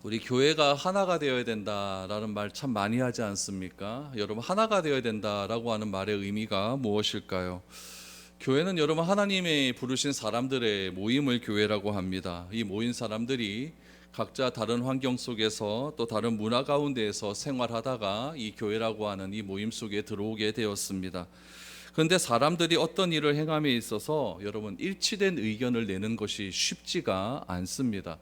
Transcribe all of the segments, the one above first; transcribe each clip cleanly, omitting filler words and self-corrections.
우리 교회가 하나가 되어야 된다라는 말 참 많이 하지 않습니까? 여러분, 하나가 되어야 된다라고 하는 말의 의미가 무엇일까요? 교회는 여러분 하나님의 부르신 사람들의 모임을 교회라고 합니다. 이 모인 사람들이 각자 다른 환경 속에서 또 다른 문화 가운데에서 생활하다가 이 교회라고 하는 이 모임 속에 들어오게 되었습니다. 그런데 사람들이 어떤 일을 행함에 있어서 여러분 일치된 의견을 내는 것이 쉽지가 않습니다.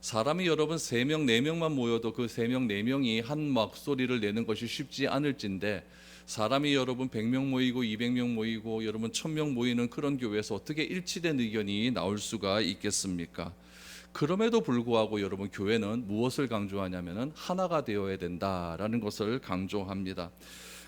사람이 여러분 3명, 4명만 모여도 그 3명, 4명이 한 목소리를 내는 것이 쉽지 않을진데 사람이 여러분 100명 모이고 200명 모이고 여러분 1000명 모이는 그런 교회에서 어떻게 일치된 의견이 나올 수가 있겠습니까? 그럼에도 불구하고 여러분 교회는 무엇을 강조하냐면은 하나가 되어야 된다라는 것을 강조합니다.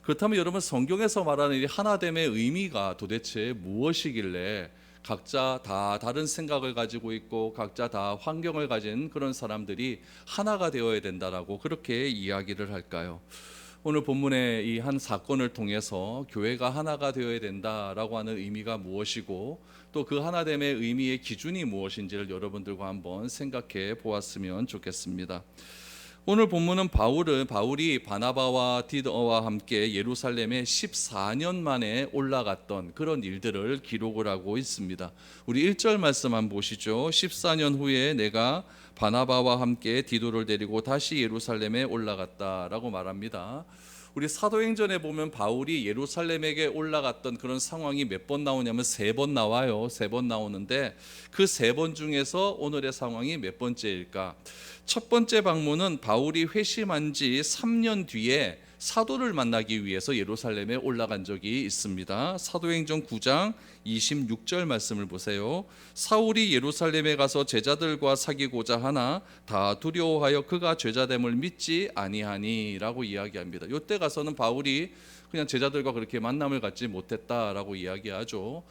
그렇다면 여러분 성경에서 말하는 이 하나됨의 의미가 도대체 무엇이길래 각자 다 다른 생각을 가지고 있고 각자 다 환경을 가진 그런 사람들이 하나가 되어야 된다라고 그렇게 이야기를 할까요? 오늘 본문의 이 한 사건을 통해서 교회가 하나가 되어야 된다라고 하는 의미가 무엇이고 또 그 하나됨의 의미의 기준이 무엇인지를 여러분들과 한번 생각해 보았으면 좋겠습니다. 오늘 본문은 바울이 바나바와 디더와 함께 예루살렘에 14년 만에 올라갔던 그런 일들을 기록을 하고 있습니다. 우리 1절 말씀 한번 보시죠. 14년 후에 내가 바나바와 함께 디도를 데리고 다시 예루살렘에 올라갔다라고 말합니다. 우리 사도행전에 보면 바울이 예루살렘에게 올라갔던 그런 상황이 몇 번 나오냐면 3번 나와요. 3번 나오는데 그 3번 중에서 오늘의 상황이 몇 번째일까? 첫 번째 방문은 바울이 회심한 지 3년 뒤에 사도를 만나기 위해서 예루살렘에 올라간 적이 있습니다. 사도행전 9장 26절 말씀을 보세요. 사울이 예루살렘에 가서 제자들과 사귀고자 하나 다 두려워하여 그가 죄자됨을 믿지 아니하니라고 이야기합니다. 이때 가서는 바울이 그냥 제자들과 그렇게 만남을 갖지 못했다라고 이야기하죠.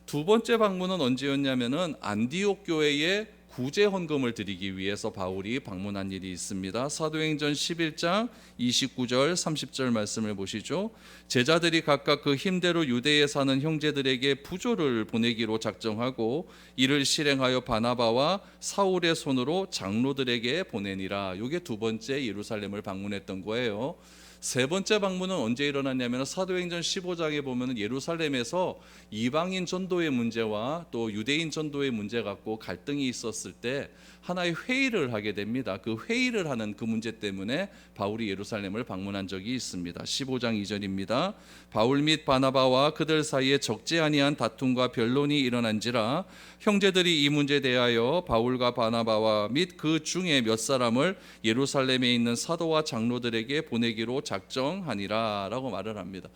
두 번째 방문은 언제였냐면은 안디옥 교회에 구제 헌금을 드리기 위해서 바울이 방문한 일이 있습니다. 사도행전 11장 29절 30절 말씀을 보시죠. 제자들이 각각 그 힘대로 유대에 사는 형제들에게 부조를 보내기로 작정하고 이를 실행하여 바나바와 사울의 손으로 장로들에게 보내니라. 이게 두 번째 예루살렘을 방문했던 거예요. 세 번째 방문은 언제 일어났냐면 사도행전 15장에 보면 예루살렘에서 이방인 전도의 문제와 또 유대인 전도의 문제 갖고 갈등이 있었을 때 하나의 회의를 하게 됩니다. 그 회의를 하는 그 문제 때문에 바울이 예루살렘을 방문한 적이 있습니다. 15장 2절입니다. 바울 및 바나바와 그들 사이에 적지 아니한 다툼과 변론이 일어난지라 형제들이 이 문제에 대하여 바울과 바나바와 및 그 중에 몇 사람을 예루살렘에 있는 사도와 장로들에게 보내기로 작정하니라 라고 말을 합니다.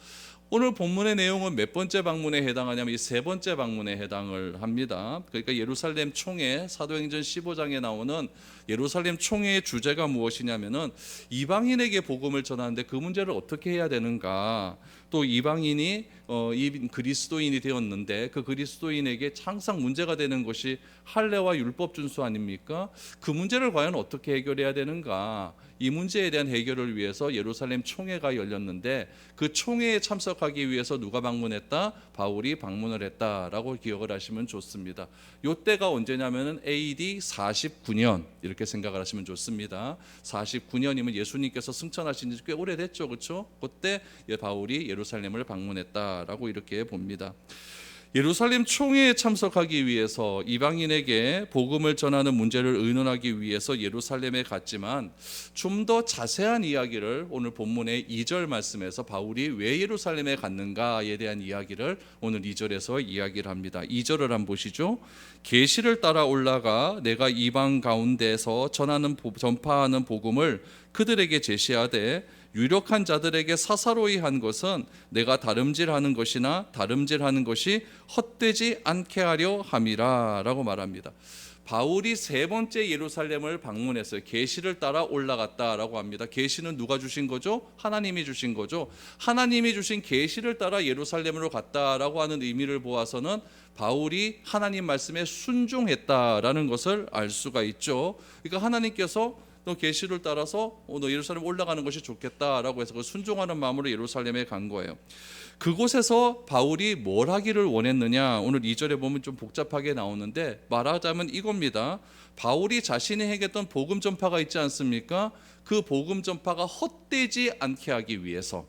오늘 본문의 내용은 몇 번째 방문에 해당하냐면 이 세 번째 방문에 해당을 합니다. 그러니까 예루살렘 총회, 사도행전 15장에 나오는 예루살렘 총회의 주제가 무엇이냐면은 이방인에게 복음을 전하는데 그 문제를 어떻게 해야 되는가, 또 이방인이 이 그리스도인이 되었는데 그 그리스도인에게 항상 문제가 되는 것이 할례와 율법 준수 아닙니까? 그 문제를 과연 어떻게 해결해야 되는가, 이 문제에 대한 해결을 위해서 예루살렘 총회가 열렸는데 그 총회에 참석하기 위해서 누가 방문했다? 바울이 방문을 했다라고 기억을 하시면 좋습니다. 이때가 언제냐면은 AD 49년 이렇게 생각을 하시면 좋습니다. 49년이면 예수님께서 승천하신 지 꽤 오래됐죠, 그렇죠? 그때 바울이 예루살렘을 방문했다라고 이렇게 봅니다. 예루살렘 총회에 참석하기 위해서 이방인에게 복음을 전하는 문제를 의논하기 위해서 예루살렘에 갔지만 좀 더 자세한 이야기를 오늘 본문의 2절 말씀에서 바울이 왜 예루살렘에 갔는가에 대한 이야기를 오늘 2절에서 이야기를 합니다. 2절을 한번 보시죠. 계시를 따라 올라가 내가 이방 가운데서 전파하는 복음을 그들에게 제시하되 유력한 자들에게 사사로이 한 것은 내가 다름질하는 것이나 다름질하는 것이 헛되지 않게 하려 함이라 라고 말합니다. 바울이 세 번째 예루살렘을 방문했어요. 계시를 따라 올라갔다라고 합니다. 계시는 누가 주신 거죠? 하나님이 주신 거죠. 하나님이 주신 계시를 따라 예루살렘으로 갔다라고 하는 의미를 보아서는 바울이 하나님 말씀에 순종했다라는 것을 알 수가 있죠. 그러니까 하나님께서 또 계시를 따라서 너 예루살렘 올라가는 것이 좋겠다라고 해서 그 순종하는 마음으로 예루살렘에 간 거예요. 그곳에서 바울이 뭘 하기를 원했느냐, 오늘 2절에 보면 좀 복잡하게 나오는데 말하자면 이겁니다. 바울이 자신이 행했던 복음 전파가 있지 않습니까? 그 복음 전파가 헛되지 않게 하기 위해서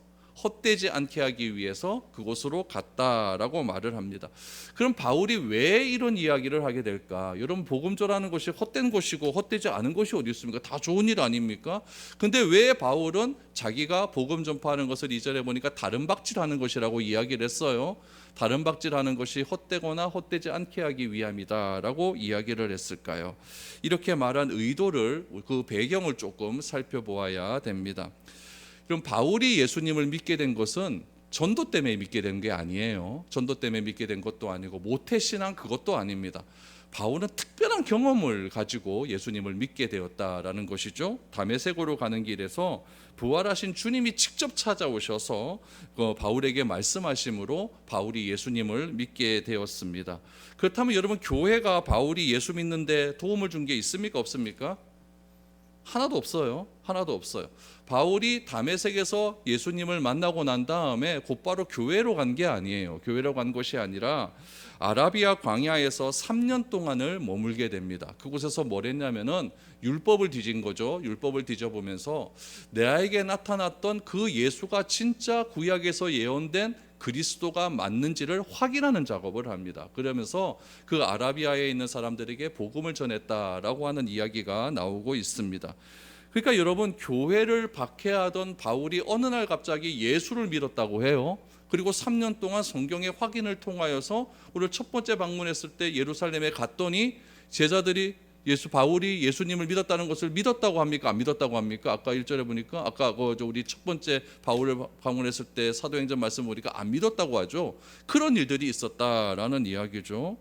그곳으로 갔다라고 말을 합니다. 그럼 바울이 왜 이런 이야기를 하게 될까? 여러분, 복음조라는 것이 헛된 것이고 헛되지 않은 것이 어디 있습니까? 다 좋은 일 아닙니까? 근데 왜 바울은 자기가 복음 전파하는 것을 2절에 보니까 다른 박질하는 것이라고 이야기를 했어요. 다른 박질하는 것이 헛되거나 헛되지 않게 하기 위함이다라고 이야기를 했을까요? 이렇게 말한 의도를, 그 배경을 조금 살펴보아야 됩니다. 그럼 바울이 예수님을 믿게 된 것은 전도 때문에 믿게 된 게 아니에요. 전도 때문에 믿게 된 것도 아니고 모태신앙 그것도 아닙니다. 바울은 특별한 경험을 가지고 예수님을 믿게 되었다라는 것이죠. 다메섹으로 가는 길에서 부활하신 주님이 직접 찾아오셔서 바울에게 말씀하심으로 바울이 예수님을 믿게 되었습니다. 그렇다면 여러분, 교회가 바울이 예수 믿는데 도움을 준 게 있습니까, 없습니까? 하나도 없어요. 바울이 다메섹에서 예수님을 만나고 난 다음에 곧바로 교회로 간 게 아니에요. 교회로 간 것이 아니라 아라비아 광야에서 3년 동안을 머물게 됩니다. 그곳에서 뭘 했냐면은 율법을 뒤진 거죠. 율법을 뒤져보면서 내게 나타났던 그 예수가 진짜 구약에서 예언된 그리스도가 맞는지를 확인하는 작업을 합니다. 그러면서 그 아라비아에 있는 사람들에게 복음을 전했다라고 하는 이야기가 나오고 있습니다. 그러니까 여러분, 교회를 박해하던 바울이 어느 날 갑자기 예수를 믿었다고 해요. 그리고 3년 동안 성경의 확인을 통하여서 오늘 첫 번째 방문했을 때 예루살렘에 갔더니 제자들이 바울이 예수님을 믿었다는 것을 믿었다고 합니까? 안 믿었다고 합니까? 아까 1절에 보니까, 아까 우리 첫 번째 바울을 방문했을 때 사도행전 말씀 보니까 안 믿었다고 하죠. 그런 일들이 있었다라는 이야기죠.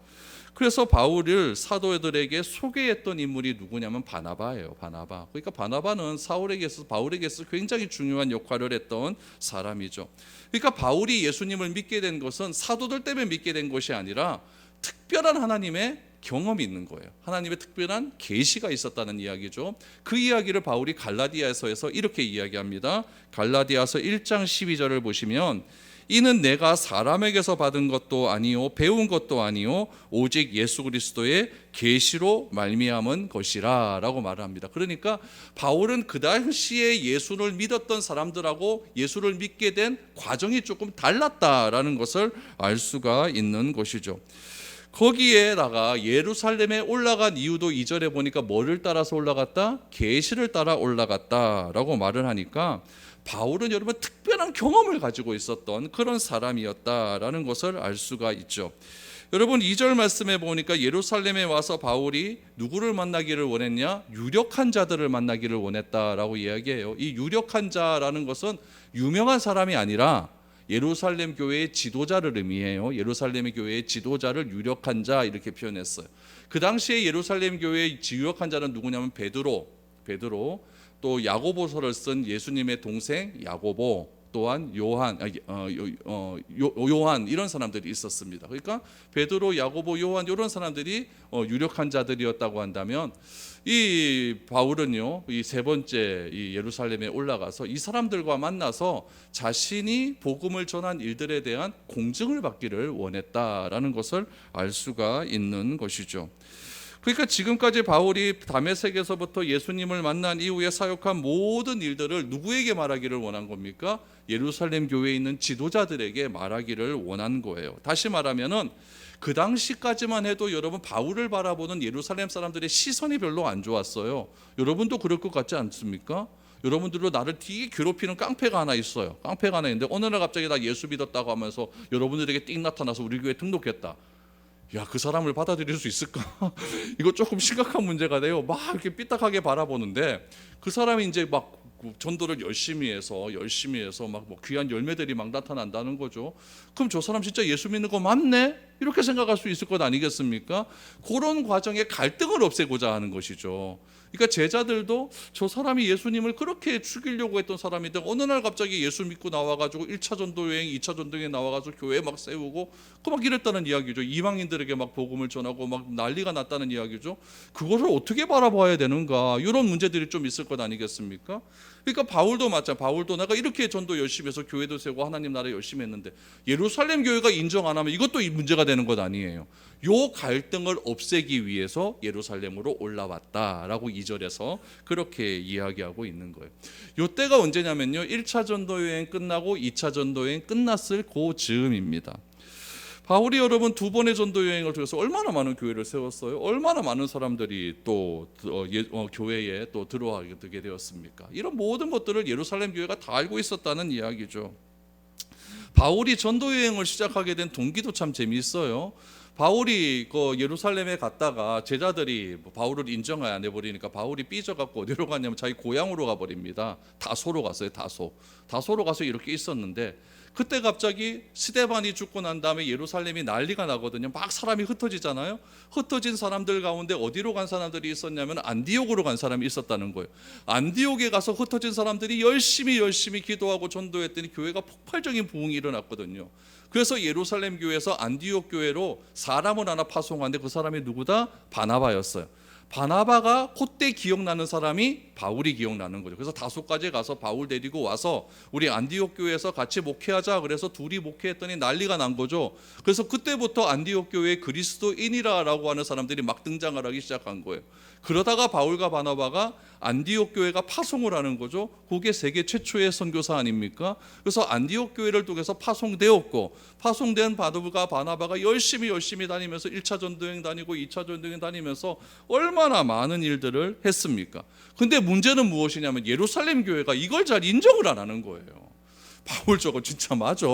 그래서 바울을 사도들에게 소개했던 인물이 누구냐면 바나바예요. 그러니까 바나바는 바울에게서 굉장히 중요한 역할을 했던 사람이죠. 그러니까 바울이 예수님을 믿게 된 것은 사도들 때문에 믿게 된 것이 아니라 특별한 하나님의 경험이 있는 거예요. 하나님의 특별한 계시가 있었다는 이야기죠. 그 이야기를 바울이 갈라디아서에서 이렇게 이야기합니다. 갈라디아서 1장 12절을 보시면, 이는 내가 사람에게서 받은 것도 아니요 배운 것도 아니요 오직 예수 그리스도의 계시로 말미암은 것이라 라고 말을 합니다. 그러니까 바울은 그 당시에 예수를 믿었던 사람들하고 예수를 믿게 된 과정이 조금 달랐다라는 것을 알 수가 있는 것이죠. 거기에다가 예루살렘에 올라간 이유도 2절에 보니까 뭐를 따라서 올라갔다? 계시를 따라 올라갔다라고 말을 하니까 바울은 여러분 특별한 경험을 가지고 있었던 그런 사람이었다라는 것을 알 수가 있죠. 여러분, 2절 말씀에 보니까 예루살렘에 와서 바울이 누구를 만나기를 원했냐? 유력한 자들을 만나기를 원했다라고 이야기해요. 이 유력한 자라는 것은 유명한 사람이 아니라 예루살렘 교회의 지도자를 의미해요. 예루살렘 교회의 지도자를 유력한 자 이렇게 표현했어요. 그 당시에 예루살렘 교회의 유력한 자는 누구냐면 베드로, 또 야고보서를 쓴 예수님의 동생 야고보, 또한 요한 이런 사람들이 있었습니다. 그러니까 베드로, 야고보, 요한 이런 사람들이 유력한 자들이었다고 한다면, 이 바울은요, 이 세 번째 이 예루살렘에 올라가서 이 사람들과 만나서 자신이 복음을 전한 일들에 대한 공증을 받기를 원했다라는 것을 알 수가 있는 것이죠. 그러니까 지금까지 바울이 다메섹에서부터 예수님을 만난 이후에 사역한 모든 일들을 누구에게 말하기를 원한 겁니까? 예루살렘 교회에 있는 지도자들에게 말하기를 원한 거예요. 다시 말하면은 그 당시까지만 해도 여러분, 바울을 바라보는 예루살렘 사람들의 시선이 별로 안 좋았어요. 여러분도 그럴 것 같지 않습니까? 여러분들도 나를 되게 괴롭히는 깡패가 하나 있어요. 깡패가 하나 있는데 어느 날 갑자기 나 예수 믿었다고 하면서 여러분들에게 띵 나타나서 우리 교회 등록했다. 야, 그 사람을 받아들일 수 있을까? 이거 조금 심각한 문제가 돼요. 막 이렇게 삐딱하게 바라보는데 그 사람이 이제 막 전도를 열심히 해서 막 뭐 귀한 열매들이 막 나타난다는 거죠. 그럼 저 사람 진짜 예수 믿는 거 맞네? 이렇게 생각할 수 있을 것 아니겠습니까? 그런 과정에 갈등을 없애고자 하는 것이죠. 그러니까 제자들도 저 사람이 예수님을 그렇게 죽이려고 했던 사람인데 어느 날 갑자기 예수 믿고 나와가지고 1차 전도 여행, 2차 전도 여행 나와가지고 교회 막 세우고 그 막 이랬다는 이야기죠. 이방인들에게 막 복음을 전하고 막 난리가 났다는 이야기죠. 그것을 어떻게 바라봐야 되는가, 이런 문제들이 좀 있을 것 아니겠습니까? 그러니까 바울도 바울도 내가 이렇게 전도 열심히 해서 교회도 세우고 하나님 나라 열심히 했는데 예루살렘 교회가 인정 안 하면 이것도 문제가 되는 것 아니에요. 요 갈등을 없애기 위해서 예루살렘으로 올라왔다라고 2절에서 그렇게 이야기하고 있는 거예요. 요 때가 언제냐면요, 1차 전도 여행 끝나고 2차 전도 여행 끝났을 그 즈음입니다. 바울이 여러분 두 번의 전도 여행을 통해서 얼마나 많은 교회를 세웠어요? 얼마나 많은 사람들이 또 교회에 또 들어가게 되었습니까? 이런 모든 것들을 예루살렘 교회가 다 알고 있었다는 이야기죠. 바울이 전도 여행을 시작하게 된 동기도 참 재미있어요. 바울이 그 예루살렘에 갔다가 제자들이 바울을 인정을 안 해버리니까 바울이 삐져갖고 어디로 갔냐면 자기 고향으로 가버립니다. 다소로 갔어요. 다소로 가서 이렇게 있었는데, 그때 갑자기 스데반이 죽고 난 다음에 예루살렘이 난리가 나거든요. 막 사람이 흩어지잖아요. 흩어진 사람들 가운데 어디로 간 사람들이 있었냐면 안디옥으로 간 사람이 있었다는 거예요. 안디옥에 가서 흩어진 사람들이 열심히 기도하고 전도했더니 교회가 폭발적인 부흥이 일어났거든요. 그래서 예루살렘 교회에서 안디옥 교회로 사람을 하나 파송하는데 그 사람이 누구다? 바나바였어요. 바나바가 그때 기억나는 사람이 바울이 기억나는 거죠. 그래서 다소까지 가서 바울 데리고 와서 우리 안디옥 교회에서 같이 목회하자, 그래서 둘이 목회했더니 난리가 난 거죠. 그래서 그때부터 안디옥 교회에 그리스도인이라고 하는 사람들이 막 등장을 하기 시작한 거예요. 그러다가 바울과 바나바가 안디옥 교회가 파송을 하는 거죠. 그게 세계 최초의 선교사 아닙니까? 그래서 안디옥 교회를 통해서 파송되었고, 파송된 바울과 바나바가 열심히 다니면서 1차 전도여행 다니고 2차 전도여행 다니면서 얼마나 많은 일들을 했습니까? 근데 문제는 무엇이냐면 예루살렘 교회가 이걸 잘 인정을 안 하는 거예요. 바울 저거 진짜 맞아?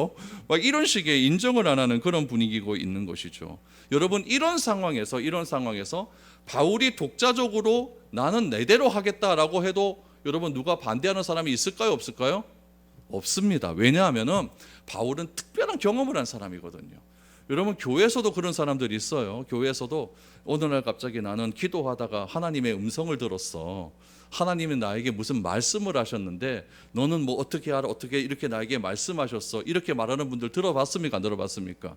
막 이런 식의 인정을 안 하는 그런 분위기고 있는 것이죠. 여러분, 이런 상황에서 바울이 독자적으로 나는 내대로 하겠다라고 해도 여러분 누가 반대하는 사람이 있을까요? 없을까요? 없습니다. 왜냐하면 바울은 특별한 경험을 한 사람이거든요. 여러분, 교회에서도 그런 사람들이 있어요. 교회에서도 어느 날 갑자기 나는 기도하다가 하나님의 음성을 들었어. 하나님이 나에게 무슨 말씀을 하셨는데 너는 뭐 어떻게 하라, 어떻게 이렇게 나에게 말씀하셨어, 이렇게 말하는 분들 들어봤습니까? 안 들어봤습니까?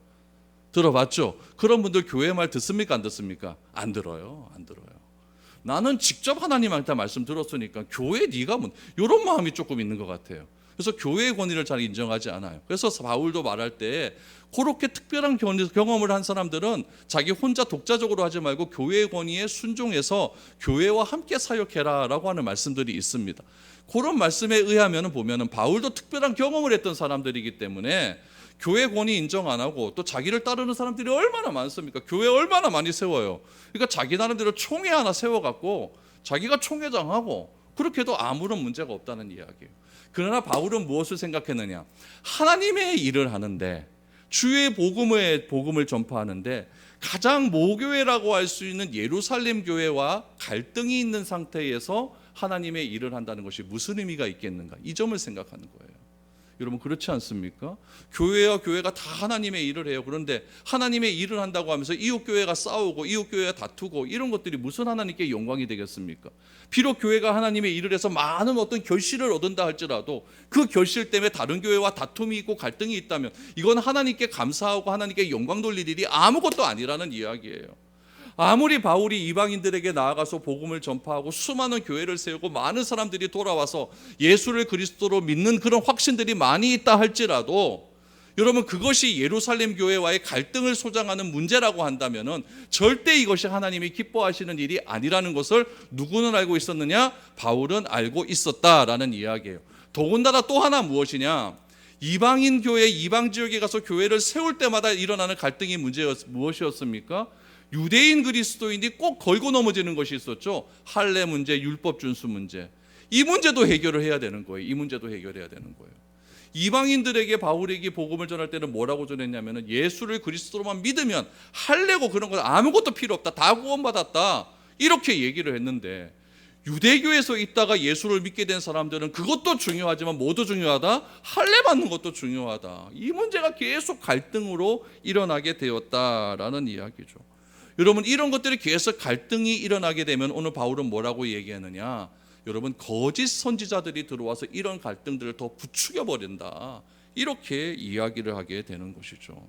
들어봤죠? 그런 분들 교회 말 듣습니까? 안 듣습니까? 안 들어요. 나는 직접 하나님한테 말씀 들었으니까 교회 네가 뭐, 이런 마음이 조금 있는 것 같아요. 그래서 교회의 권위를 잘 인정하지 않아요. 그래서 바울도 말할 때 그렇게 특별한 경험을 한 사람들은 자기 혼자 독자적으로 하지 말고 교회의 권위에 순종해서 교회와 함께 사역해라 라고 하는 말씀들이 있습니다. 그런 말씀에 의하면 보면은 바울도 특별한 경험을 했던 사람들이기 때문에 교회 권위 인정 안 하고 또 자기를 따르는 사람들이 얼마나 많습니까? 교회 얼마나 많이 세워요. 그러니까 자기 나름대로 총회 하나 세워갖고 자기가 총회장하고 그렇게 해도 아무런 문제가 없다는 이야기예요. 그러나 바울은 무엇을 생각했느냐? 하나님의 일을 하는데, 주의 복음을 전파하는데 가장 모교회라고 할 수 있는 예루살렘 교회와 갈등이 있는 상태에서 하나님의 일을 한다는 것이 무슨 의미가 있겠는가? 이 점을 생각하는 거예요. 여러분, 그렇지 않습니까? 교회와 교회가 다 하나님의 일을 해요. 그런데 하나님의 일을 한다고 하면서 이웃교회가 싸우고 이웃교회가 다투고 이런 것들이 무슨 하나님께 영광이 되겠습니까? 비록 교회가 하나님의 일을 해서 많은 어떤 결실을 얻은다 할지라도 그 결실 때문에 다른 교회와 다툼이 있고 갈등이 있다면 이건 하나님께 감사하고 하나님께 영광 돌릴 일이 아무것도 아니라는 이야기예요. 아무리 바울이 이방인들에게 나아가서 복음을 전파하고 수많은 교회를 세우고 많은 사람들이 돌아와서 예수를 그리스도로 믿는 그런 확신들이 많이 있다 할지라도, 여러분, 그것이 예루살렘 교회와의 갈등을 소장하는 문제라고 한다면은 절대 이것이 하나님이 기뻐하시는 일이 아니라는 것을 누구는 알고 있었느냐? 바울은 알고 있었다라는 이야기예요. 더군다나 또 하나 무엇이냐? 이방인 교회, 이방 지역에 가서 교회를 세울 때마다 일어나는 갈등이 무엇이었습니까? 유대인 그리스도인이 꼭 걸고 넘어지는 것이 있었죠. 할례 문제, 율법 준수 문제. 이 문제도 해결을 해야 되는 거예요. 이 문제도 해결해야 되는 거예요. 이방인들에게 바울에게 복음을 전할 때는 뭐라고 전했냐면 예수를 그리스도로만 믿으면 할례고 그런 건 아무것도 필요 없다, 다 구원받았다, 이렇게 얘기를 했는데, 유대교에서 있다가 예수를 믿게 된 사람들은 그것도 중요하지만 뭐도 중요하다? 할례 받는 것도 중요하다. 이 문제가 계속 갈등으로 일어나게 되었다라는 이야기죠. 여러분 이런 것들이 계속 갈등이 일어나게 되면 오늘 바울은 뭐라고 얘기하느냐? 여러분 거짓 선지자들이 들어와서 이런 갈등들을 더 부추겨 버린다. 이렇게 이야기를 하게 되는 것이죠.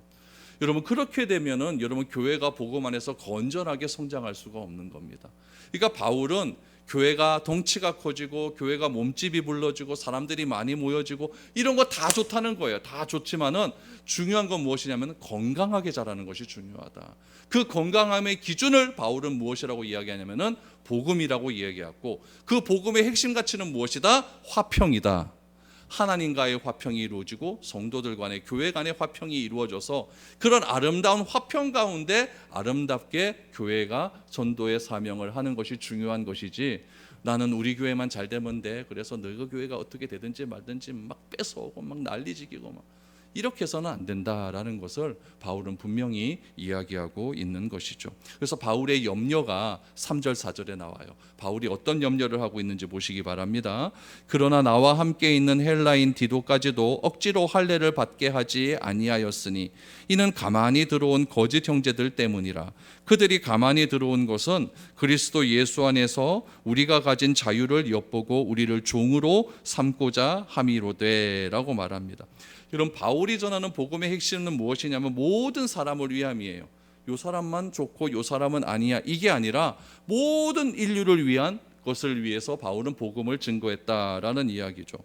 여러분 그렇게 되면은 여러분 교회가 복음 안에서 건전하게 성장할 수가 없는 겁니다. 그러니까 바울은 교회가 덩치가 커지고 교회가 몸집이 불러지고 사람들이 많이 모여지고 이런 거 다 좋다는 거예요. 다 좋지만은 중요한 건 무엇이냐면 건강하게 자라는 것이 중요하다. 그 건강함의 기준을 바울은 무엇이라고 이야기하냐면은 복음이라고 이야기하고, 그 복음의 핵심 가치는 무엇이다? 화평이다. 하나님과의 화평이 이루어지고 성도들 간의, 교회 간의 화평이 이루어져서 그런 아름다운 화평 가운데 아름답게 교회가 전도의 사명을 하는 것이 중요한 것이지, 나는 우리 교회만 잘 되면 돼, 그래서 너희 교회가 어떻게 되든지 말든지 막 뺏어오고 막 난리지기고 막 이렇게 해서는 안 된다라는 것을 바울은 분명히 이야기하고 있는 것이죠. 그래서 바울의 염려가 3절 4절에 나와요. 바울이 어떤 염려를 하고 있는지 보시기 바랍니다. 그러나 나와 함께 있는 헬라인 디도까지도 억지로 할례를 받게 하지 아니하였으니 이는 가만히 들어온 거짓 형제들 때문이라. 그들이 가만히 들어온 것은 그리스도 예수 안에서 우리가 가진 자유를 엿보고 우리를 종으로 삼고자 함이로되라고 말합니다. 여러분 바울이 전하는 복음의 핵심은 무엇이냐면 모든 사람을 위함이에요. 요 사람만 좋고 요 사람은 아니야, 이게 아니라 모든 인류를 위한 것을 위해서 바울은 복음을 증거했다라는 이야기죠.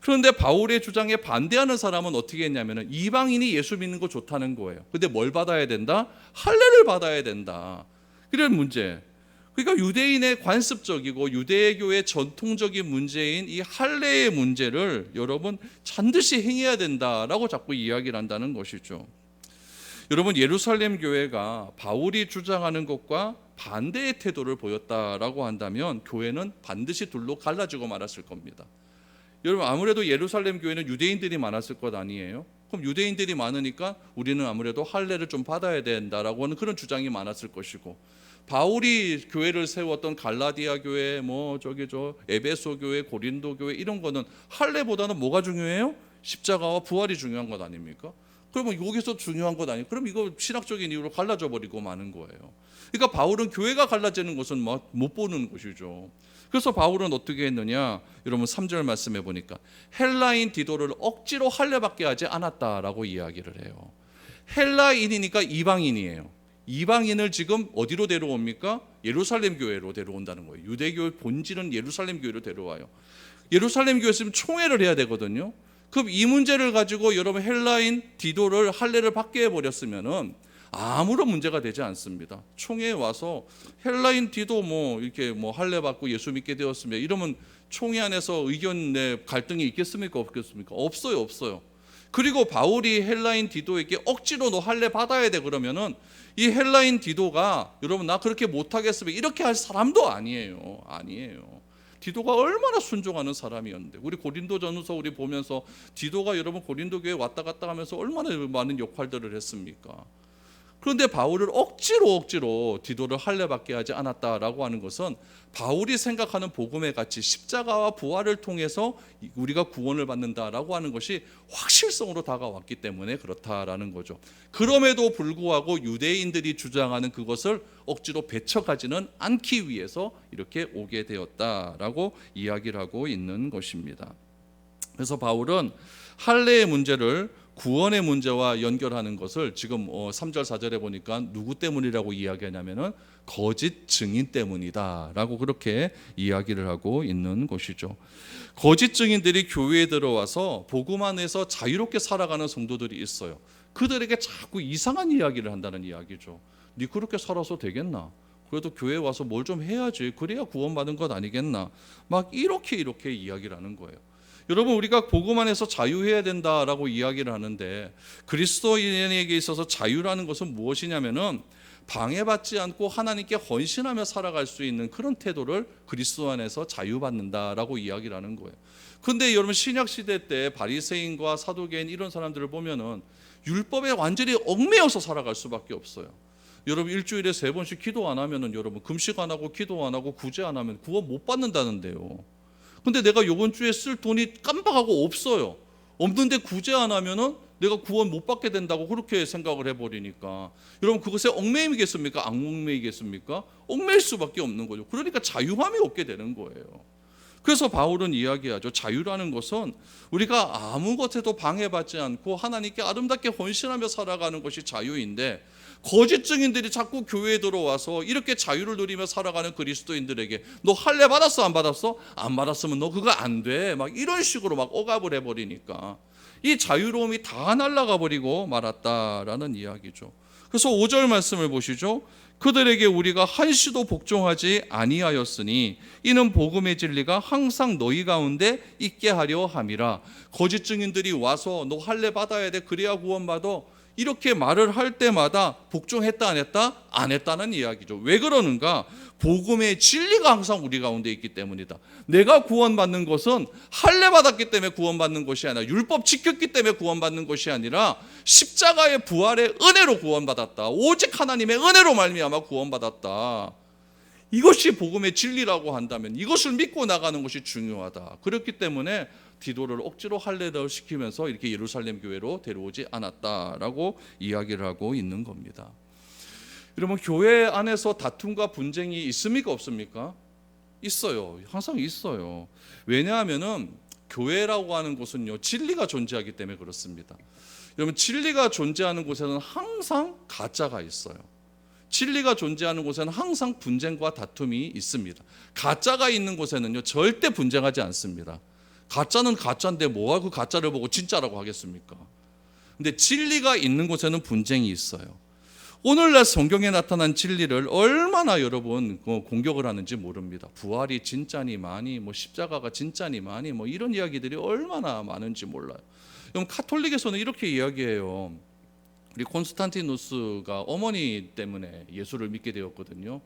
그런데 바울의 주장에 반대하는 사람은 어떻게 했냐면 이방인이 예수 믿는 거 좋다는 거예요. 근데 뭘 받아야 된다? 할례를 받아야 된다. 이런 문제. 그러니까 유대인의 관습적이고 유대교의 전통적인 문제인 이 할례의 문제를 여러분 반드시 행해야 된다라고 자꾸 이야기를 한다는 것이죠. 여러분 예루살렘 교회가 바울이 주장하는 것과 반대의 태도를 보였다라고 한다면 교회는 반드시 둘로 갈라지고 말았을 겁니다. 여러분 아무래도 예루살렘 교회는 유대인들이 많았을 것 아니에요? 그럼 유대인들이 많으니까 우리는 아무래도 할례를 좀 받아야 된다라고 하는 그런 주장이 많았을 것이고, 바울이 교회를 세웠던 갈라디아 교회, 에베소 교회, 고린도 교회 이런 거는 할례보다는 뭐가 중요해요? 십자가와 부활이 중요한 것 아닙니까? 그러면 여기서 중요한 것 아니에요? 그럼 이거 신학적인 이유로 갈라져 버리고 마는 거예요. 그러니까 바울은 교회가 갈라지는 것은 못 보는 것이죠. 그래서 바울은 어떻게 했느냐? 여러분 3절 말씀해 보니까 헬라인 디도를 억지로 할례받게 하지 않았다라고 이야기를 해요. 헬라인이니까 이방인이에요. 이방인을 지금 어디로 데려옵니까? 예루살렘 교회로 데려온다는 거예요. 유대교의 본질은 예루살렘 교회로 데려와요. 예루살렘 교회에 있으면 총회를 해야 되거든요. 그럼 이 문제를 가지고 여러분 헬라인 디도를 할례를 받게 해버렸으면은 아무런 문제가 되지 않습니다. 총회에 와서 헬라인 디도 이렇게 할례 받고 예수 믿게 되었으면 이러면 총회 안에서 의견 내 갈등이 있겠습니까? 없겠습니까? 없어요. 그리고 바울이 헬라인 디도에게 억지로 너 할례 받아야 돼 그러면은 이 헬라인 디도가 여러분 나 그렇게 못하겠으면 이렇게 할 사람도 아니에요. 디도가 얼마나 순종하는 사람이었는데, 우리 고린도전서 우리 보면서 디도가 여러분 고린도 교회 왔다 갔다 하면서 얼마나 많은 역할들을 했습니까? 그런데 바울을 억지로 디도를 할례받게 하지 않았다라고 하는 것은 바울이 생각하는 복음의 가치, 십자가와 부활을 통해서 우리가 구원을 받는다라고 하는 것이 확실성으로 다가왔기 때문에 그렇다라는 거죠. 그럼에도 불구하고 유대인들이 주장하는 그것을 억지로 배척하지는 않기 위해서 이렇게 오게 되었다라고 이야기를 하고 있는 것입니다. 그래서 바울은 할례의 문제를 구원의 문제와 연결하는 것을 지금 3절 4절에 보니까 누구 때문이라고 이야기하냐면은 거짓 증인 때문이다라고 그렇게 이야기를 하고 있는 것이죠. 거짓 증인들이 교회에 들어와서 복음 안에서 자유롭게 살아가는 성도들이 있어요. 그들에게 자꾸 이상한 이야기를 한다는 이야기죠. 네 그렇게 살아서 되겠나? 그래도 교회에 와서 뭘 좀 해야지, 그래야 구원받은 것 아니겠나? 막 이렇게 이야기를 하는 거예요. 여러분 우리가 복음 안에서 자유해야 된다라고 이야기를 하는데, 그리스도인에게 있어서 자유라는 것은 무엇이냐면은 방해받지 않고 하나님께 헌신하며 살아갈 수 있는 그런 태도를 그리스도 안에서 자유받는다라고 이야기를 하는 거예요. 그런데 여러분 신약 시대 때 바리새인과 사두개인 이런 사람들을 보면은 율법에 완전히 얽매여서 살아갈 수밖에 없어요. 여러분 일주일에 3번씩 기도 안 하면은 여러분 금식 안 하고 기도 안 하고 구제 안 하면 구원 못 받는다는데요. 근데 내가 이번 주에 쓸 돈이 깜빡하고 없어요. 없는데 구제 안 하면은 내가 구원 못 받게 된다고 그렇게 생각을 해버리니까 여러분 그것에 얽매이겠습니까? 안 얽매이겠습니까? 얽매일 수밖에 없는 거죠. 그러니까 자유함이 없게 되는 거예요. 그래서 바울은 이야기하죠. 자유라는 것은 우리가 아무 것에도 방해받지 않고 하나님께 아름답게 헌신하며 살아가는 것이 자유인데, 거짓 증인들이 자꾸 교회에 들어와서 이렇게 자유를 누리며 살아가는 그리스도인들에게 너 할례 받았어 안 받았어? 안 받았으면 너 그거 안 돼, 막 이런 식으로 막 억압을 해버리니까 이 자유로움이 다 날아가 버리고 말았다라는 이야기죠. 그래서 5절 말씀을 보시죠. 그들에게 우리가 한시도 복종하지 아니하였으니 이는 복음의 진리가 항상 너희 가운데 있게 하려 함이라. 거짓 증인들이 와서 너 할례 받아야 돼, 그래야 구원받아, 이렇게 말을 할 때마다 복종했다 안 했다? 안 했다는 이야기죠. 왜 그러는가? 복음의 진리가 항상 우리 가운데 있기 때문이다. 내가 구원받는 것은 할례 받았기 때문에 구원받는 것이 아니라, 율법 지켰기 때문에 구원받는 것이 아니라 십자가의 부활의 은혜로 구원받았다. 오직 하나님의 은혜로 말미암아 구원받았다. 이것이 복음의 진리라고 한다면 이것을 믿고 나가는 것이 중요하다. 그렇기 때문에 디도를 억지로 할례를 시키면서 이렇게 예루살렘 교회로 데려오지 않았다라고 이야기를 하고 있는 겁니다. 여러분, 교회 안에서 다툼과 분쟁이 있습니까 없습니까? 있어요. 항상 있어요. 왜냐하면은 교회라고 하는 곳은요, 진리가 존재하기 때문에 그렇습니다. 여러분, 진리가 존재하는 곳에는 항상 가짜가 있어요. 진리가 존재하는 곳에는 항상 분쟁과 다툼이 있습니다. 가짜가 있는 곳에는요, 절대 분쟁하지 않습니다. 가짜는 가짜인데 뭐가 그 가짜를 보고 진짜라고 하겠습니까? 근데 진리가 있는 곳에는 분쟁이 있어요. 오늘날 성경에 나타난 진리를 얼마나 여러분 공격을 하는지 모릅니다. 부활이 진짜니 많이, 십자가가 진짜니 많이, 이런 이야기들이 얼마나 많은지 몰라요. 그럼 카톨릭에서는 이렇게 이야기해요. 우리 콘스탄티누스가 어머니 때문에 예수를 믿게 되었거든요.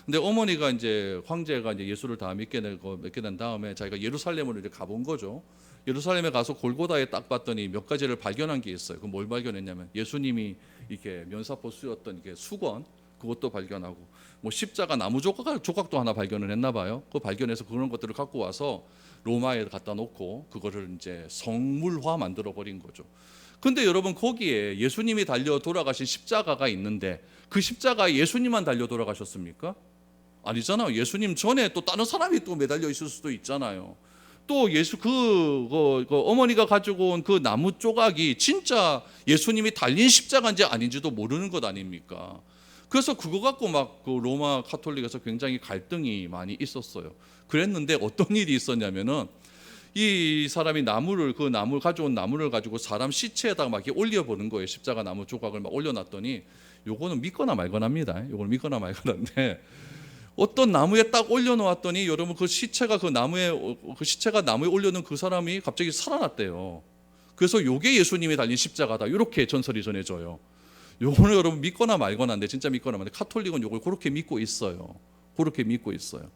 근데 어머니가 이제 황제가 이제 예수를 다 믿게 된 다음에 자기가 예루살렘으로 이제 가본 거죠. 예루살렘에 가서 골고다에 딱 봤더니 몇 가지를 발견한 게 있어요. 그 뭘 발견했냐면 예수님이 이렇게 면사포 쓰였던 이게 수건, 그것도 발견하고, 십자가 나무 조각도 하나 발견을 했나 봐요. 그 발견해서 그런 것들을 갖고 와서 로마에 갖다 놓고 그거를 이제 성물화 만들어 버린 거죠. 근데 여러분, 거기에 예수님이 달려 돌아가신 십자가가 있는데 그 십자가에 예수님만 달려 돌아가셨습니까? 아니잖아요. 예수님 전에 또 다른 사람이 또 매달려 있을 수도 있잖아요. 또 예수 어머니가 가지고 온 그 나무 조각이 진짜 예수님이 달린 십자가인지 아닌지도 모르는 것 아닙니까? 그래서 그거 갖고 막 그 로마 카톨릭에서 굉장히 갈등이 많이 있었어요. 그랬는데 어떤 일이 있었냐면은 이 사람이 가져온 나무를 가지고 사람 시체에다가 막 이렇게 올려보는 거예요. 십자가 나무 조각을 막 올려놨더니, 요거는 믿거나 말거나입니다. 요걸 믿거나 말거나인데, 어떤 나무에 딱 올려놓았더니 여러분 그 시체가 나무에 올려놓은 그 사람이 갑자기 살아났대요. 그래서 요게 예수님이 달린 십자가다, 이렇게 전설이 전해져요. 요거는 여러분 믿거나 말거나인데, 진짜 믿거나 말거나, 카톨릭은 요걸 그렇게 믿고 있어요. 그렇게 믿고 있어요.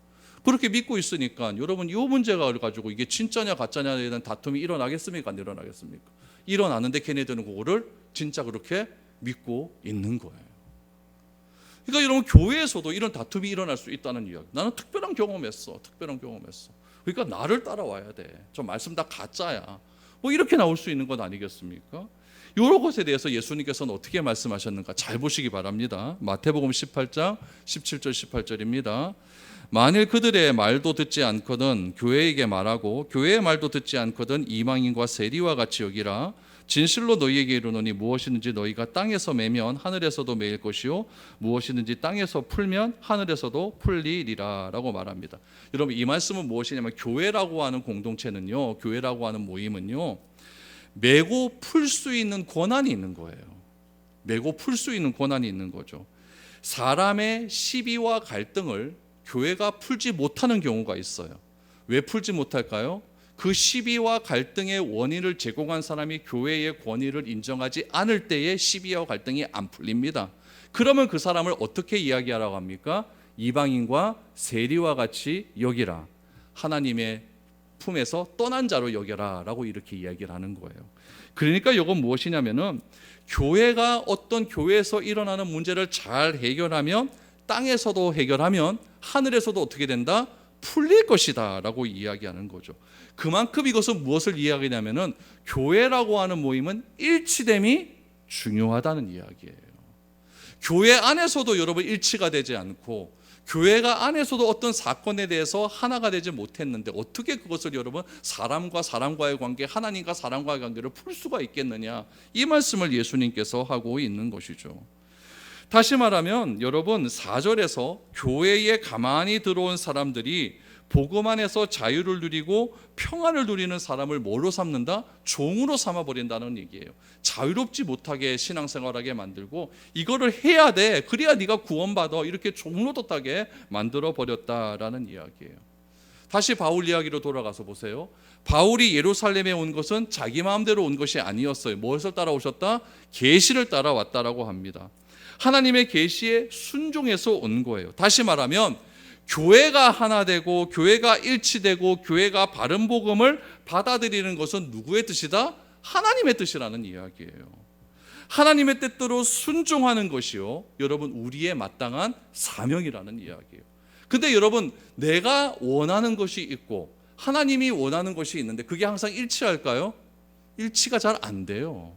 그렇게 믿고 있으니까 여러분, 이 문제가 가지고 이게 진짜냐 가짜냐에 대한 다툼이 일어나겠습니까? 안 일어나겠습니까? 일어나는데 걔네들은 그거를 진짜 그렇게 믿고 있는 거예요. 그러니까 여러분, 교회에서도 이런 다툼이 일어날 수 있다는 이야기. 나는 특별한 경험했어. 그러니까 나를 따라와야 돼. 저 말씀 다 가짜야. 이렇게 나올 수 있는 것 아니겠습니까? 이런 것에 대해서 예수님께서는 어떻게 말씀하셨는가 잘 보시기 바랍니다. 마태복음 18장 17절 18절입니다. 만일 그들의 말도 듣지 않거든 교회에게 말하고 교회의 말도 듣지 않거든 이방인과 세리와 같이 여기라. 진실로 너희에게 이르노니 무엇이든지 너희가 땅에서 매면 하늘에서도 매일 것이요 무엇이든지 땅에서 풀면 하늘에서도 풀리리라 라고 말합니다. 여러분, 이 말씀은 무엇이냐면, 교회라고 하는 공동체는요, 교회라고 하는 모임은요, 매고 풀 수 있는 권한이 있는 거예요. 매고 풀 수 있는 권한이 있는 거죠. 사람의 시비와 갈등을 교회가 풀지 못하는 경우가 있어요. 왜 풀지 못할까요? 그 시비와 갈등의 원인을 제공한 사람이 교회의 권위를 인정하지 않을 때에 시비와 갈등이 안 풀립니다. 그러면 그 사람을 어떻게 이야기하라고 합니까? 이방인과 세리와 같이 여기라. 하나님의 품에서 떠난 자로 여겨라 라고 이렇게 이야기를 하는 거예요. 그러니까 이건 무엇이냐면은, 교회가 어떤 교회에서 일어나는 문제를 잘 해결하면, 땅에서도 해결하면 하늘에서도 어떻게 된다? 풀릴 것이다 라고 이야기하는 거죠. 그만큼 이것은 무엇을 이야기하냐면은 교회라고 하는 모임은 일치됨이 중요하다는 이야기예요. 교회 안에서도 여러분 일치가 되지 않고 교회가 안에서도 어떤 사건에 대해서 하나가 되지 못했는데 어떻게 그것을 여러분 사람과 사람과의 관계, 하나님과 사람과의 관계를 풀 수가 있겠느냐, 이 말씀을 예수님께서 하고 있는 것이죠. 다시 말하면 여러분 4절에서 교회에 가만히 들어온 사람들이 복음 안에서 자유를 누리고 평안을 누리는 사람을 뭘로 삼는다? 종으로 삼아버린다는 얘기예요. 자유롭지 못하게 신앙생활하게 만들고 이거를 해야 돼, 그래야 네가 구원받아, 이렇게 종노릇하게 만들어버렸다라는 이야기예요. 다시 바울 이야기로 돌아가서 보세요. 바울이 예루살렘에 온 것은 자기 마음대로 온 것이 아니었어요. 무엇을 따라오셨다? 계시를 따라왔다라고 합니다. 하나님의 계시에 순종해서 온 거예요. 다시 말하면 교회가 하나 되고 교회가 일치되고 교회가 바른 복음을 받아들이는 것은 누구의 뜻이다? 하나님의 뜻이라는 이야기예요. 하나님의 뜻대로 순종하는 것이요, 여러분 우리의 마땅한 사명이라는 이야기예요. 근데 여러분 내가 원하는 것이 있고 하나님이 원하는 것이 있는데 그게 항상 일치할까요? 일치가 잘 안 돼요.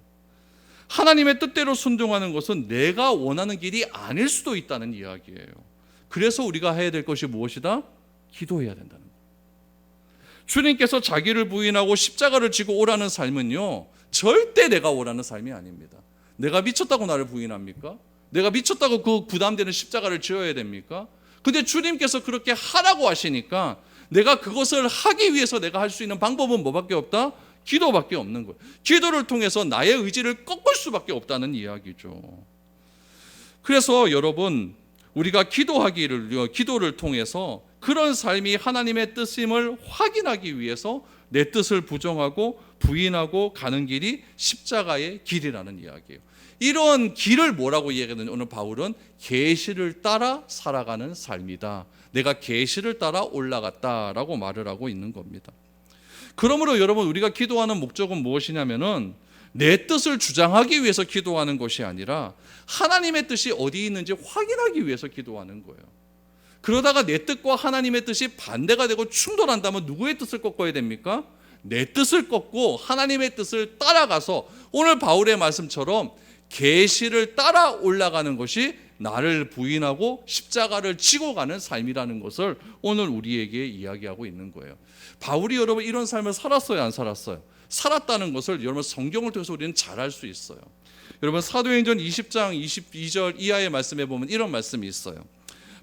하나님의 뜻대로 순종하는 것은 내가 원하는 길이 아닐 수도 있다는 이야기예요. 그래서 우리가 해야 될 것이 무엇이다? 기도해야 된다는 거예요. 주님께서 자기를 부인하고 십자가를 지고 오라는 삶은요, 절대 내가 원하는 삶이 아닙니다. 내가 미쳤다고 나를 부인합니까? 내가 미쳤다고 그 부담되는 십자가를 지어야 됩니까? 근데 주님께서 그렇게 하라고 하시니까 내가 그것을 하기 위해서 내가 할 수 있는 방법은 뭐밖에 없다? 기도밖에 없는 거예요. 기도를 통해서 나의 의지를 꺾을 수밖에 없다는 이야기죠. 그래서 여러분 우리가 기도를 통해서 그런 삶이 하나님의 뜻임을 확인하기 위해서 내 뜻을 부정하고 부인하고 가는 길이 십자가의 길이라는 이야기예요. 이런 길을 뭐라고 이야기하느냐, 오늘 바울은 계시를 따라 살아가는 삶이다. 내가 계시를 따라 올라갔다라고 말을 하고 있는 겁니다. 그러므로 여러분 우리가 기도하는 목적은 무엇이냐면은 내 뜻을 주장하기 위해서 기도하는 것이 아니라 하나님의 뜻이 어디 있는지 확인하기 위해서 기도하는 거예요. 그러다가 내 뜻과 하나님의 뜻이 반대가 되고 충돌한다면 누구의 뜻을 꺾어야 됩니까? 내 뜻을 꺾고 하나님의 뜻을 따라가서 오늘 바울의 말씀처럼 계시를 따라 올라가는 것이 나를 부인하고 십자가를 지고 가는 삶이라는 것을 오늘 우리에게 이야기하고 있는 거예요. 바울이 여러분 이런 삶을 살았어요, 안 살았어요? 살았다는 것을 여러분 성경을 통해서 우리는 잘 알 수 있어요. 여러분 사도행전 20장 22절 이하의 말씀에 보면 이런 말씀이 있어요.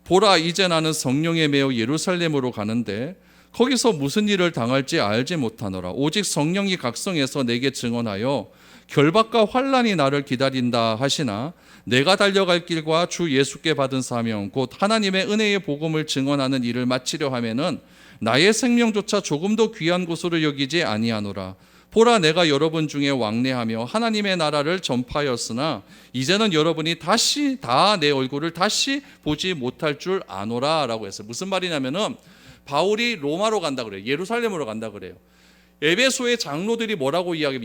보라, 이제 나는 성령에 매여 예루살렘으로 가는데 거기서 무슨 일을 당할지 알지 못하노라. 오직 성령이 각성해서 내게 증언하여 결박과 환난이 나를 기다린다 하시나 내가 달려갈 길과 주 예수께 받은 사명 곧 하나님의 은혜의 복음을 증언하는 일을 마치려 하면은 나의 생명조차 조금도 귀한 곳으로 여기지 아니하노라. 보라, 내가 여러분 중에 왕래하며 하나님의 나라를 전파하였으나 이제는 여러분이 다시 다 내 얼굴을 다시 보지 못할 줄 아노라 라고 했어요. 무슨 말이냐면은 바울이 로마로 간다 그래요. 예루살렘으로 간다 그래요. 에베소의 장로들이 뭐라고 이야기해요?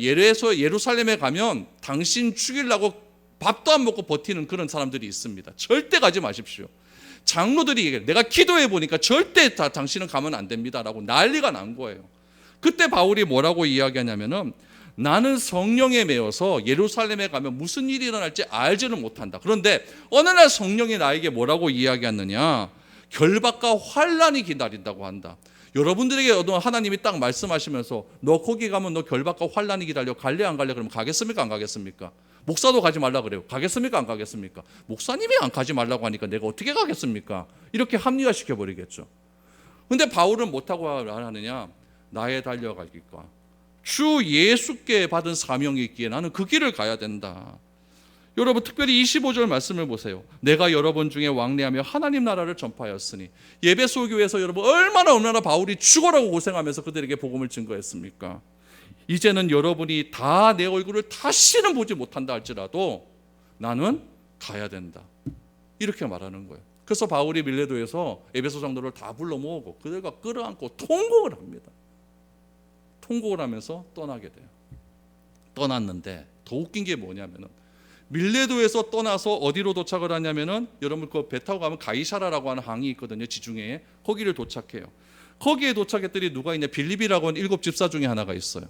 예루살렘에 가면 당신 죽이려고 밥도 안 먹고 버티는 그런 사람들이 있습니다. 절대 가지 마십시오. 장로들이 얘기해요. 내가 기도해 보니까 절대 당신은 가면 안 됩니다 라고 난리가 난 거예요. 그때 바울이 뭐라고 이야기하냐면은 나는 성령에 매여서 예루살렘에 가면 무슨 일이 일어날지 알지는 못한다. 그런데 어느 날 성령이 나에게 뭐라고 이야기하느냐, 결박과 환난이 기다린다고 한다. 여러분들에게 하나님이 딱 말씀하시면서 너 거기 가면 너 결박과 환난이 기다려, 갈래 안 갈래? 그러면 가겠습니까 안 가겠습니까? 목사도 가지 말라 그래요. 가겠습니까 안 가겠습니까? 목사님이 안 가지 말라고 하니까 내가 어떻게 가겠습니까? 이렇게 합리화시켜 버리겠죠. 근데 바울은 못하고 하느냐, 나의 달려갈 길과 주 예수께 받은 사명이 있기에 나는 그 길을 가야 된다. 여러분 특별히 25절 말씀을 보세요. 내가 여러분 중에 왕래하며 하나님 나라를 전파하였으니. 예배소 교회에서 여러분 얼마나 바울이 죽어라고 고생하면서 그들에게 복음을 증거했습니까? 이제는 여러분이 다 내 얼굴을 다시는 보지 못한다 할지라도 나는 가야 된다, 이렇게 말하는 거예요. 그래서 바울이 밀레도에서 에베소 장로를 다 불러 모으고 그들과 끌어안고 통곡을 합니다. 통곡을 하면서 떠나게 돼요. 떠났는데 더 웃긴 게 뭐냐면은 밀레도에서 떠나서 어디로 도착을 하냐면은 여러분 그 배 타고 가면 가이사라라고 하는 항이 있거든요. 지중해에. 거기를 도착해요. 거기에 도착했더니 누가 있냐? 빌립이라고 하는 7 집사 중에 하나가 있어요.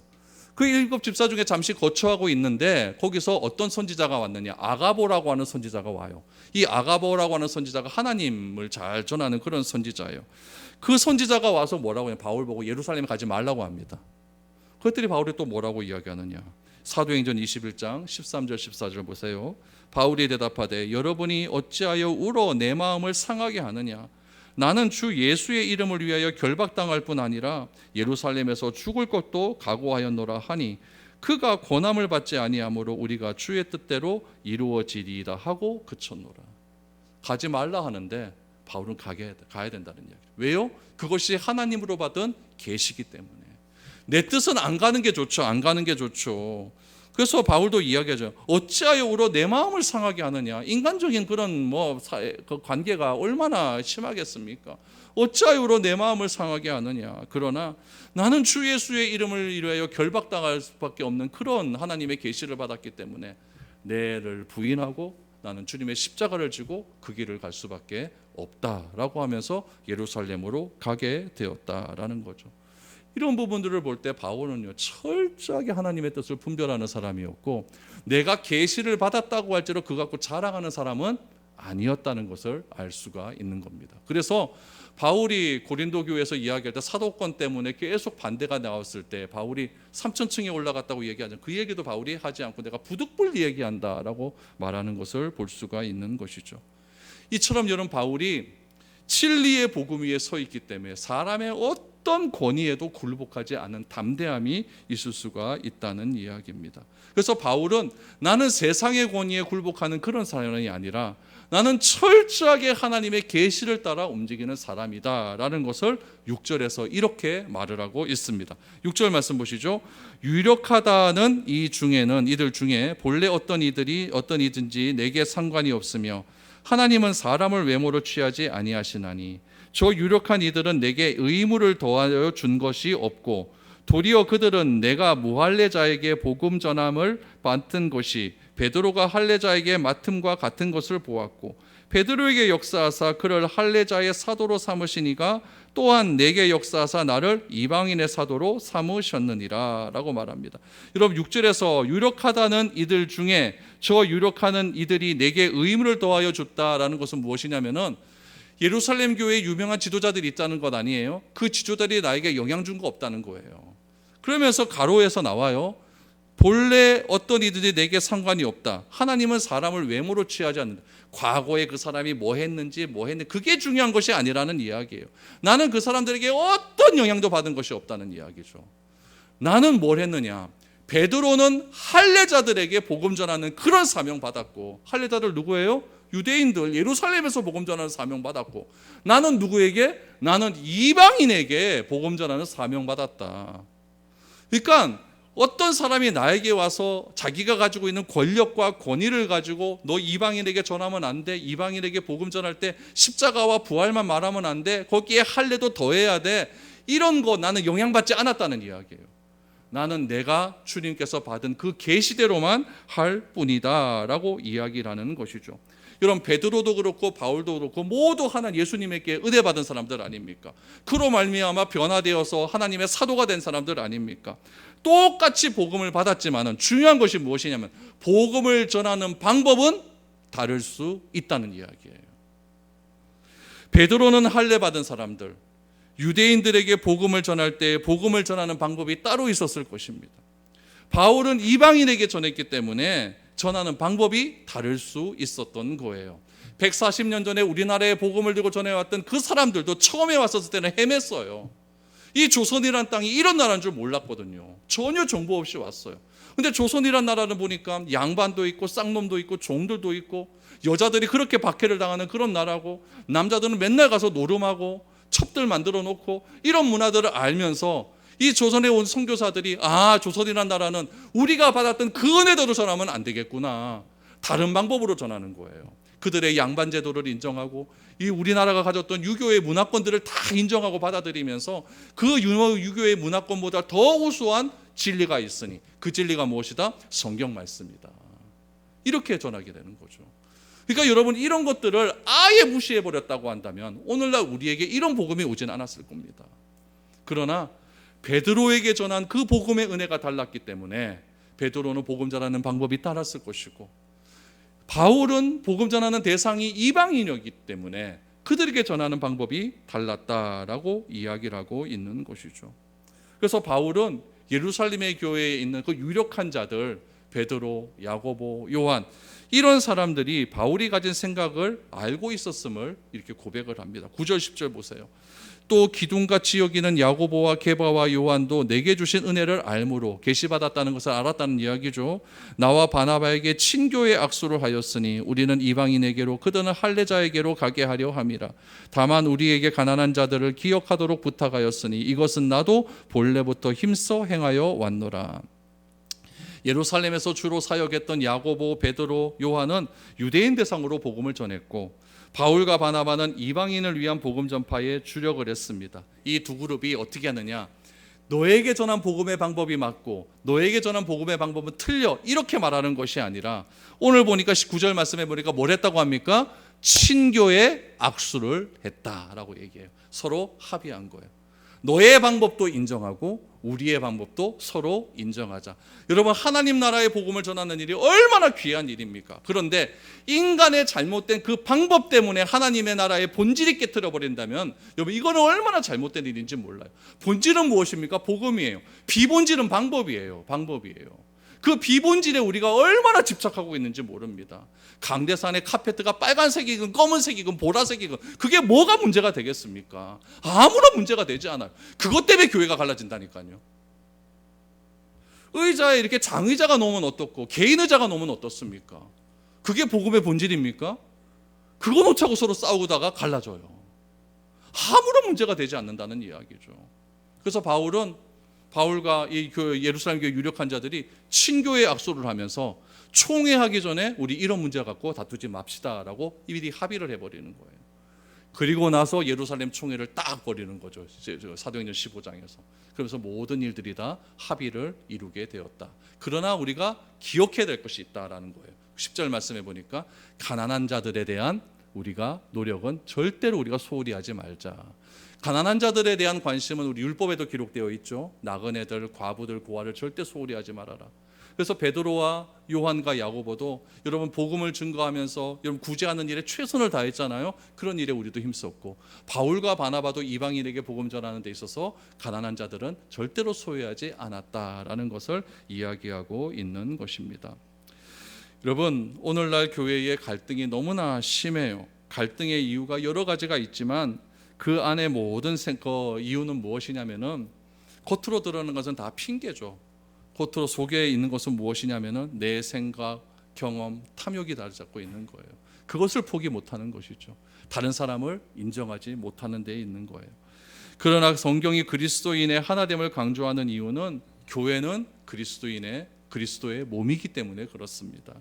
그 7 집사 중에 잠시 거처하고 있는데 거기서 어떤 선지자가 왔느냐? 아가보라고 하는 선지자가 와요. 이 아가보라고 하는 선지자가 하나님을 잘 전하는 그런 선지자예요. 그 선지자가 와서 뭐라고 해요? 바울 보고 예루살렘에 가지 말라고 합니다. 그랬더니 바울이 또 뭐라고 이야기하느냐? 사도행전 21장 13절 14절 보세요. 바울이 대답하되 여러분이 어찌하여 울어 내 마음을 상하게 하느냐? 나는 주 예수의 이름을 위하여 결박당할 뿐 아니라 예루살렘에서 죽을 것도 각오하였노라 하니 그가 권함을 받지 아니하므로 우리가 주의 뜻대로 이루어지리이다 하고 그쳤노라. 가지 말라 하는데 바울은 가야 된다는 이야기. 왜요? 그것이 하나님으로 받은 계시기 때문에. 내 뜻은 안 가는 게 좋죠. 안 가는 게 좋죠. 그래서 바울도 이야기하죠. 어찌하여 울어 내 마음을 상하게 하느냐. 인간적인 그런 그 관계가 얼마나 심하겠습니까? 어찌하여 울어 내 마음을 상하게 하느냐. 그러나 나는 주 예수의 이름을 위하여 결박당할 수밖에 없는 그런 하나님의 계시를 받았기 때문에 내를 부인하고 나는 주님의 십자가를 지고 그 길을 갈 수밖에 없다라고 하면서 예루살렘으로 가게 되었다라는 거죠. 이런 부분들을 볼 때 바울은요 철저하게 하나님의 뜻을 분별하는 사람이었고 내가 계시를 받았다고 할지라도 그거 갖고 자랑하는 사람은 아니었다는 것을 알 수가 있는 겁니다. 그래서 바울이 고린도 교회에서 이야기할 때 사도권 때문에 계속 반대가 나왔을 때 바울이 3,000층에 올라갔다고 얘기하죠. 그 얘기도 바울이 하지 않고 내가 부득불 얘기한다라고 말하는 것을 볼 수가 있는 것이죠. 이처럼 여러분 바울이 진리의 복음 위에 서 있기 때문에 사람의 어떤 권위에도 굴복하지 않은 담대함이 있을 수가 있다는 이야기입니다. 그래서 바울은 나는 세상의 권위에 굴복하는 그런 사람이 아니라 나는 철저하게 하나님의 계시를 따라 움직이는 사람이다라는 것을 6절에서 이렇게 말을 하고 있습니다. 6절 말씀 보시죠. 유력하다는 이들 중에 본래 어떤 이든지 내게 상관이 없으며 하나님은 사람을 외모로 취하지 아니하시나니 저 유력한 이들은 내게 의무를 더하여 준 것이 없고 도리어 그들은 내가 무할례자에게 복음 전함을 맡은 것이 베드로가 할례자에게 맡음과 같은 것을 보았고 베드로에게 역사하사 그를 할례자의 사도로 삼으시니가 또한 내게 역사하사 나를 이방인의 사도로 삼으셨느니라 라고 말합니다. 여러분 6절에서 유력하다는 이들 중에 저 유력하는 이들이 내게 의무를 더하여 줬다라는 것은 무엇이냐면은 예루살렘 교회에 유명한 지도자들이 있다는 것 아니에요? 그 지도자들이 나에게 영향 준 거 없다는 거예요. 그러면서 가로에서 나와요. 본래 어떤 이들이 내게 상관이 없다. 하나님은 사람을 외모로 취하지 않는다. 과거에 그 사람이 뭐 했는지 그게 중요한 것이 아니라는 이야기예요. 나는 그 사람들에게 어떤 영향도 받은 것이 없다는 이야기죠. 나는 뭘 했느냐? 베드로는 할례자들에게 복음 전하는 그런 사명 받았고 할례자들 누구예요? 유대인들 예루살렘에서 복음 전하는 사명 받았고 나는 누구에게? 나는 이방인에게 복음 전하는 사명 받았다. 그러니까 어떤 사람이 나에게 와서 자기가 가지고 있는 권력과 권위를 가지고 너 이방인에게 전하면 안 돼. 이방인에게 복음 전할 때 십자가와 부활만 말하면 안 돼. 거기에 할례도 더해야 돼. 이런 거 나는 영향받지 않았다는 이야기예요. 나는 내가 주님께서 받은 그 계시대로만 할 뿐이다라고 이야기를 하는 것이죠. 여러분 베드로도 그렇고 바울도 그렇고 모두 하나님 예수님에게 은혜받은 사람들 아닙니까? 그로 말미암아 변화되어서 하나님의 사도가 된 사람들 아닙니까? 똑같이 복음을 받았지만은 중요한 것이 무엇이냐면 복음을 전하는 방법은 다를 수 있다는 이야기예요. 베드로는 할례 받은 사람들, 유대인들에게 복음을 전할 때 복음을 전하는 방법이 따로 있었을 것입니다. 바울은 이방인에게 전했기 때문에 전하는 방법이 다를 수 있었던 거예요. 140년 전에 우리나라에 복음을 들고 전해왔던 그 사람들도 처음에 왔었을 때는 헤맸어요. 이 조선이란 땅이 이런 나라인 줄 몰랐거든요. 전혀 정보 없이 왔어요. 근데 조선이란 나라는 보니까 양반도 있고 쌍놈도 있고 종들도 있고 여자들이 그렇게 박해를 당하는 그런 나라고 남자들은 맨날 가서 노름하고 첩들 만들어 놓고 이런 문화들을 알면서 이 조선에 온 선교사들이 조선이란 나라는 우리가 받았던 그 은혜대로 전하면 안 되겠구나. 다른 방법으로 전하는 거예요. 그들의 양반 제도를 인정하고 이 우리나라가 가졌던 유교의 문화권들을 다 인정하고 받아들이면서 그 유교의 문화권보다 더 우수한 진리가 있으니 그 진리가 무엇이다? 성경 말씀이다. 이렇게 전하게 되는 거죠. 그러니까 여러분 이런 것들을 아예 무시해버렸다고 한다면 오늘날 우리에게 이런 복음이 오진 않았을 겁니다. 그러나 베드로에게 전한 그 복음의 은혜가 달랐기 때문에 베드로는 복음 전하는 방법이 달랐을 것이고, 바울은 복음 전하는 대상이 이방인이었기 때문에 그들에게 전하는 방법이 달랐다라고 이야기를 하고 있는 것이죠. 그래서 바울은 예루살렘의 교회에 있는 그 유력한 자들, 베드로, 야고보, 요한, 이런 사람들이 바울이 가진 생각을 알고 있었음을 이렇게 고백을 합니다. 9절 10절 보세요. 또 기둥같이 여기는 야고보와 게바와 요한도 내게 주신 은혜를 알므로, 계시받았다는 것을 알았다는 이야기죠. 나와 바나바에게 친교의 악수를 하였으니 우리는 이방인에게로 그들은 할례자에게로 가게 하려 함이라. 다만 우리에게 가난한 자들을 기억하도록 부탁하였으니 이것은 나도 본래부터 힘써 행하여 왔노라. 예루살렘에서 주로 사역했던 야고보, 베드로, 요한은 유대인 대상으로 복음을 전했고, 바울과 바나바는 이방인을 위한 복음 전파에 주력을 했습니다. 이 두 그룹이 어떻게 하느냐, 너에게 전한 복음의 방법이 맞고 너에게 전한 복음의 방법은 틀려, 이렇게 말하는 것이 아니라, 오늘 보니까 19절 말씀해 보니까 뭘 했다고 합니까? 친교의 악수를 했다라고 얘기해요. 서로 합의한 거예요. 너의 방법도 인정하고 우리의 방법도 서로 인정하자. 여러분, 하나님 나라의 복음을 전하는 일이 얼마나 귀한 일입니까? 그런데 인간의 잘못된 그 방법 때문에 하나님의 나라의 본질이 깨트려 버린다면, 여러분, 이거는 얼마나 잘못된 일인지 몰라요. 본질은 무엇입니까? 복음이에요. 비본질은 방법이에요. 그 비본질에 우리가 얼마나 집착하고 있는지 모릅니다. 강대산의 카페트가 빨간색이건 검은색이건 보라색이건 그게 뭐가 문제가 되겠습니까? 아무런 문제가 되지 않아요. 그것 때문에 교회가 갈라진다니까요. 의자에 이렇게 장의자가 놓으면 어떻고 개인 의자가 놓으면 어떻습니까? 그게 복음의 본질입니까? 그거 놓자고 서로 싸우다가 갈라져요. 아무런 문제가 되지 않는다는 이야기죠. 그래서 바울과 이 예루살렘 교회 유력한 자들이 친교의 악수를 하면서 총회하기 전에 우리 이런 문제 갖고 다투지 맙시다라고 이미 합의를 해버리는 거예요. 그리고 나서 예루살렘 총회를 딱 벌이는 거죠. 사도행전 15장에서. 그러면서 모든 일들이 다 합의를 이루게 되었다. 그러나 우리가 기억해야 될 것이 있다라는 거예요. 10절 말씀해 보니까 가난한 자들에 대한 우리가 노력은 절대로 우리가 소홀히 하지 말자. 가난한 자들에 대한 관심은 우리 율법에도 기록되어 있죠. 나그네들, 과부들, 고아를 절대 소홀히 하지 말아라. 그래서 베드로와 요한과 야고보도 여러분 복음을 증거하면서 여러분 구제하는 일에 최선을 다했잖아요. 그런 일에 우리도 힘썼고, 바울과 바나바도 이방인에게 복음 전하는 데 있어서 가난한 자들은 절대로 소외하지 않았다라는 것을 이야기하고 있는 것입니다. 여러분, 오늘날 교회의 갈등이 너무나 심해요. 갈등의 이유가 여러 가지가 있지만 그 안에 모든 이유는 무엇이냐면은, 겉으로 드러나는 것은 다 핑계죠. 겉으로 속에 있는 것은 무엇이냐면은 내 생각, 경험, 탐욕이 나를 잡고 있는 거예요. 그것을 포기 못하는 것이죠. 다른 사람을 인정하지 못하는 데 있는 거예요. 그러나 성경이 그리스도인의 하나됨을 강조하는 이유는 교회는 그리스도의 몸이기 때문에 그렇습니다.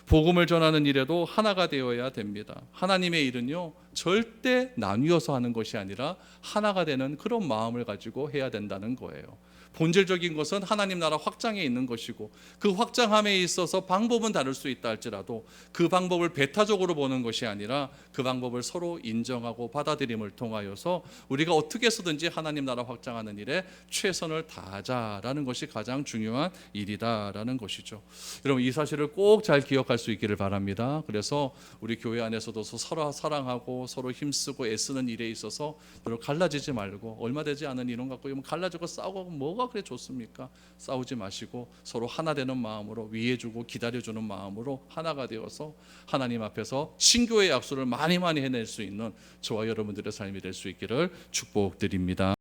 복음을 전하는 일에도 하나가 되어야 됩니다. 하나님의 일은요, 절대 나뉘어서 하는 것이 아니라 하나가 되는 그런 마음을 가지고 해야 된다는 거예요. 본질적인 것은 하나님 나라 확장에 있는 것이고, 그 확장함에 있어서 방법은 다를 수 있다 할지라도 그 방법을 배타적으로 보는 것이 아니라 그 방법을 서로 인정하고 받아들임을 통하여서 우리가 어떻게 해서든지 하나님 나라 확장하는 일에 최선을 다하자라는 것이 가장 중요한 일이다라는 것이죠. 여러분, 이 사실을 꼭 잘 기억할 수 있기를 바랍니다. 그래서 우리 교회 안에서도 서로 사랑하고 서로 힘쓰고 애쓰는 일에 있어서 서로 갈라지지 말고, 얼마 되지 않은 이론 갖고 갈라지고 싸우고 뭐가 그래 좋습니까? 싸우지 마시고 서로 하나 되는 마음으로, 위해주고 기다려주는 마음으로 하나가 되어서 하나님 앞에서 친교의 약속을 많이 해낼 수 있는 저와 여러분들의 삶이 될 수 있기를 축복드립니다.